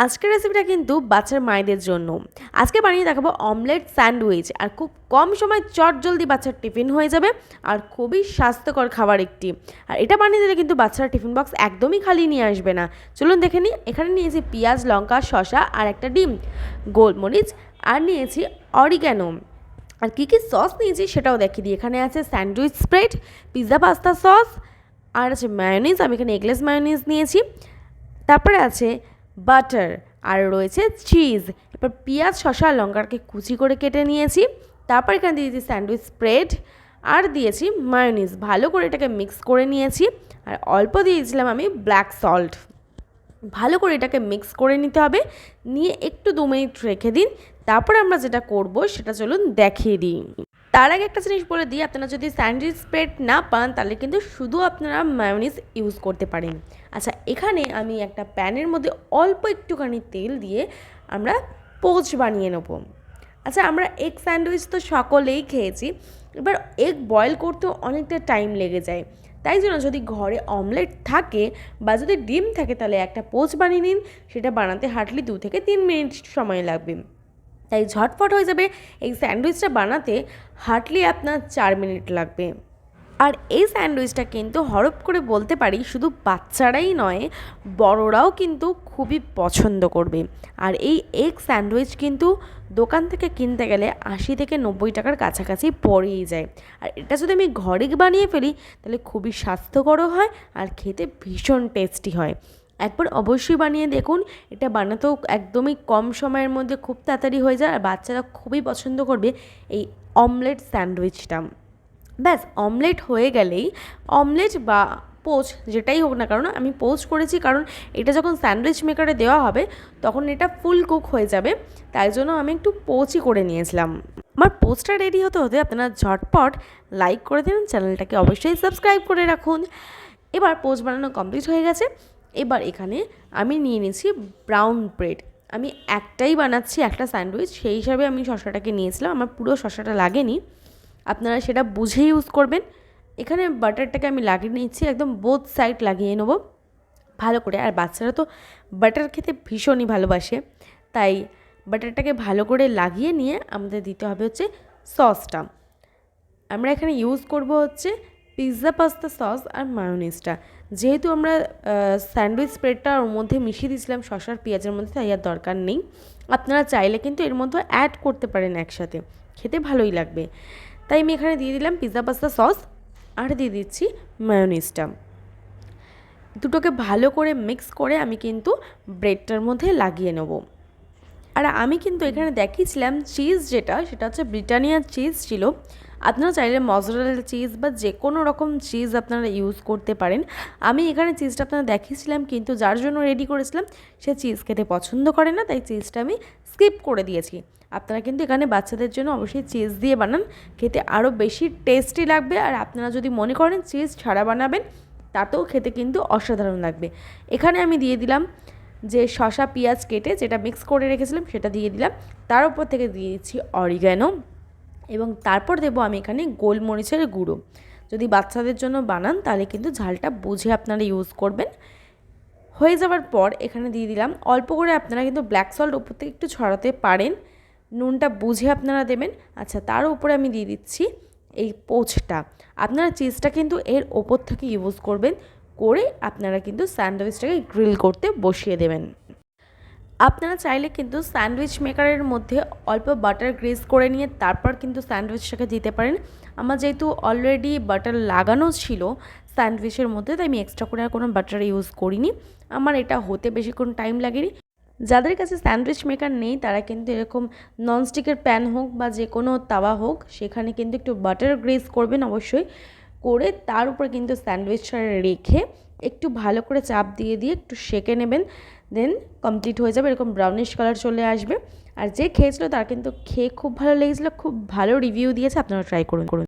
আজকের রেসিপিটা কিন্তু বাচ্চার মায়েদের জন্য। আজকে বানিয়ে দেখাবো অমলেট স্যান্ডউইচ, আর খুব কম সময় চটজলদি বাচ্চার টিফিন হয়ে যাবে আর খুবই স্বাস্থ্যকর খাবার একটি। আর এটা বানিয়ে দিলে কিন্তু বাচ্চারা টিফিন বক্স একদমই খালি নিয়ে আসবে না। চলুন দেখে নিই। এখানে নিয়েছি পেঁয়াজ, লঙ্কা, শসা আর একটা ডিম, গোলমরিচ আর নিয়েছি অরিগ্যানো। আর কী কী সস নিয়েছি সেটাও দেখিয়ে দিই। এখানে আছে sandwich spread, pizza pasta sauce, আর আছে মায়োনিজ। আমি এখানে এগলেস মায়োনিজ নিয়েছি। তারপরে আছে বাটার আর রয়েছে চিজ। এরপর পেঁয়াজ, শসা, লঙ্কাকে কুচি করে কেটে নিয়েছি। তারপর এখানে দিয়েছি স্যান্ডউইচ স্প্রেড আর দিয়েছি মায়োনিজ। ভালো করে এটাকে মিক্স করে নিয়েছি। আর অল্প দিয়েছিলাম আমি ব্ল্যাক সল্ট। ভালো করে এটাকে মিক্স করে নিতে হবে। নিয়ে একটু 2 মিনিট রেখে দিন। তারপর আমরা যেটা করব সেটা চলুন দেখিয়ে দিই। তার আগে একটা জিনিস বলে দিই, আপনারা যদি স্যান্ডউইচ স্প্রেড না পান তাহলে কিন্তু শুধু আপনারা মায়োনিজ ইউজ করতে পারেন। আচ্ছা, এখানে আমি একটা প্যানের মধ্যে অল্প একটুখানি তেল দিয়ে আমরা পোচ বানিয়ে নেব। আচ্ছা, আমরা এগ স্যান্ডউইচ তো সকলেই খেয়েছি, এবার এগ বয়েল করতেও অনেকটা টাইম লেগে যায়। তাই জন্য যদি ঘরে অমলেট থাকে বা যদি ডিম থাকে তাহলে একটা পোচ বানিয়ে নিন। সেটা বানাতে হার্ডলি 2 থেকে 3 মিনিট সময় লাগবে। তাই ঝটফট হয়ে যাবে। এই স্যান্ডউইচটা বানাতে হার্ডলি আপনার 4 মিনিট লাগবে। আর এই স্যান্ডউইচটা কিন্তু হরপ করে বলতে পারি শুধু বাচ্চারাই নয়, বড়রাও কিন্তু খুবই পছন্দ করবে। আর এই এগ স্যান্ডউইচ কিন্তু দোকান থেকে কিনতে গেলে 80 থেকে 90 টাকার কাছাকাছি পড়েই যায়। আর এটা যদি আমি ঘরে বানিয়ে ফেলি তাহলে খুবই স্বাস্থ্যকরও হয় আর খেতে ভীষণ টেস্টি হয়। একবার অবশ্যই বানিয়ে দেখুন। এটা বানাতেও একদমই কম সময়ের মধ্যে খুব তাড়াতাড়ি হয়ে যায় আর বাচ্চারা খুবই পছন্দ করবে এই অমলেট স্যান্ডউইচটা। ব্যাস, অমলেট হয়ে গেলেই, অমলেট বা পোচ যেটাই হোক না কারণ, আমি পোচ করেছি কারণ এটা যখন স্যান্ডউইচ মেকারে দেওয়া হবে তখন এটা ফুল কুক হয়ে যাবে, তাই জন্য আমি একটু পোচই করে নিয়েছিলাম। আমার পোচটা রেডি হতে হতে আপনারা ঝটপট লাইক করে দিন, চ্যানেলটাকে অবশ্যই সাবস্ক্রাইব করে রাখুন। এবার পোচ বানানো কমপ্লিট হয়ে গেছে। এবার এখানে আমি নিয়ে নিয়েছি ব্রাউন ব্রেড। আমি একটাই বানাচ্ছি, একটা স্যান্ডউইচ, সেই হিসাবে আমি শসাটাকে নিয়েছিলাম। আমার পুরো শসাটা লাগেনি, আপনারা সেটা বুঝে ইউজ করবেন। এখানে বাটারটাকে আমি লাগিয়ে নিচ্ছি, একদম বোথ সাইড লাগিয়ে নেব ভালো করে। আর বাচ্চারা তো বাটার খেতে ভীষণই ভালোবাসে, তাই বাটারটাকে ভালো করে লাগিয়ে নিয়ে আমাদের দিতে হবে হচ্ছে সসটা। আমরা এখানে ইউজ করব হচ্ছে পিৎজা পাস্তা সস আর মায়োনিজটা। যেহেতু আমরা স্যান্ডউইচ স্প্রেডটা ওর মধ্যে মিশিয়ে দিয়েছিলাম শসার পেঁয়াজের মধ্যে, তাই আর দরকার নেই। আপনারা চাইলে কিন্তু এর মধ্যে অ্যাড করতে পারেন একসাথে, খেতে ভালোই লাগবে। তাই আমি এখানে দিয়ে দিলাম পিৎজা পাস্তা সস আর দিয়ে দিচ্ছি মায়োনিজটা। দুটোকে ভালো করে মিক্স করে আমি কিন্তু ব্রেডটার মধ্যে লাগিয়ে নেব। আর আমি কিন্তু এখানে দেখিয়েছিলাম চিজ, সেটা হচ্ছে ব্রিটানিয়া চিজ ছিল। আপনারা চাইলে মজরেলা চিজ বা যে কোনো রকম চিজ আপনারা ইউজ করতে পারেন। আমি এখানে চিজটা আপনারা দেখিয়েছিলাম, কিন্তু যার জন্য রেডি করেছিলাম সে চিজ খেতে পছন্দ করে না, তাই চিজটা আমি স্কিপ করে দিয়েছি। আপনারা কিন্তু এখানে বাচ্চাদের জন্য অবশ্যই চিজ দিয়ে বানান, খেতে আরও বেশি টেস্টি লাগবে। আর আপনারা যদি মনে করেন চিজ ছাড়া বানাবেন তাতেও খেতে কিন্তু অসাধারণ লাগবে। এখানে আমি দিয়ে দিলাম যে শসা পেঁয়াজ কেটে যেটা মিক্স করে রেখেছিলাম সেটা দিয়ে দিলাম। তার উপর থেকে দিয়ে দিচ্ছি অরিগ্যানো এবং তারপর দেবো আমি এখানে গোলমরিচের গুঁড়ো। যদি বাচ্চাদের জন্য বানান তাহলে কিন্তু ঝালটা বুঝে আপনারা ইউজ করবেন। হয়ে যাওয়ার পর এখানে দিয়ে দিলাম অল্প করে, আপনারা কিন্তু ব্ল্যাক সল্ট উপর থেকে একটু ছড়াতে পারেন, নুনটা বুঝে আপনারা দেবেন। আচ্ছা, তার উপরে আমি দিয়ে দিচ্ছি এই পোচটা। আপনারা চিজটা কিন্তু এর ওপর থেকে ইউজ করবেন, করে আপনারা কিন্তু স্যান্ডউইচটাকে গ্রিল করতে বসিয়ে দেবেন। আপনারা চাইলে কিন্তু স্যান্ডউইচ মেকারের মধ্যে অল্প বাটার গ্রিজ করে নিয়ে তারপর কিন্তু স্যান্ডউইচটাকে দিতে পারেন। আমার যেহেতু অলরেডি বাটার লাগানো ছিল স্যান্ডউইচের মধ্যে, তাই আমি এক্সট্রা করে আর কোনো বাটার ইউজ করিনি। আমার এটা হতে বেশিক্ষণ টাইম লাগেনি। যাদের কাছে স্যান্ডউইচ মেকার নেই তারা কিন্তু এরকম ননস্টিকের প্যান হোক বা যে কোনো তাওয়া হোক, সেখানে কিন্তু একটু বাটার গ্রিজ করবেন অবশ্যই, করে তার উপর কিন্তু স্যান্ডউইচটা রেখে একটু ভালো করে চাপ দিয়ে দিয়ে একটু সেঁকে নেবেন। দেন কমপ্লিট হয়ে যাবে, এরকম ব্রাউনিশ কালার চলে আসবে। আর যে খেয়েছিল তার কিন্তু খেয়ে খুব ভালো লেগেছিলো, খুব ভালো রিভিউ দিয়েছে, আপনারা ট্রাই করুন।